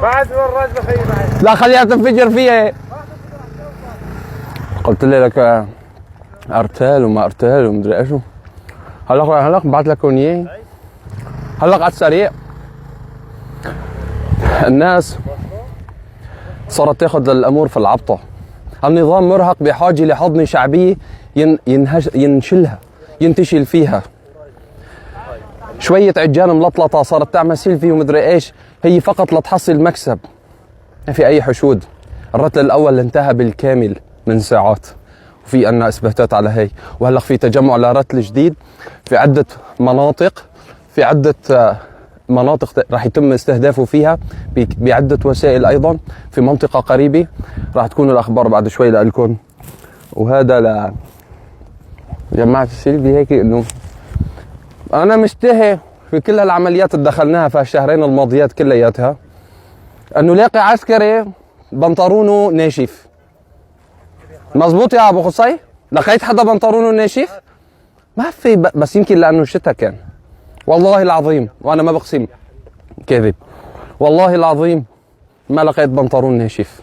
بعد الرجل خير لا خليها تنفجر فيها. قلت لك ارتال وما ارتال ومدري ايش. هلا بعت لك اياه هلا على السريع. الناس صارت تاخذ الامور في العبطه. النظام مرهق بحاجه لحضن شعبيه ينشلها ينتشل فيها. شويه عجان ملطلطه صارت تعمل سيلفي ومدري ايش، هي فقط لتحصل مكسب، ما في اي حشود. الرتل الاول انتهى بالكامل من ساعات، وفي عنا اثباتات على هي. وهلا في تجمع لرتل جديد في عده مناطق، في عده مناطق راح يتم استهدافه فيها بعده وسائل. ايضا في منطقه قريبه راح تكون الاخبار بعد شوي لكم. وهذا ل جماعه السيلفي هيك انه انا مشتهي في كل هالعمليات اللي دخلناها في الشهرين الماضيات كلياتها انه لاقي عسكري بنطرونه ناشف. مزبوط يا ابو قصي؟ لقيت حدا بنطرونه ناشف؟ ما في بس يمكن لانه الشتاء كان. والله العظيم وانا ما بقسم كذب، والله العظيم ما لقيت بنطرون ناشف.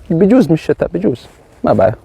بجوز من الشتاء، بجوز، ما بعرف.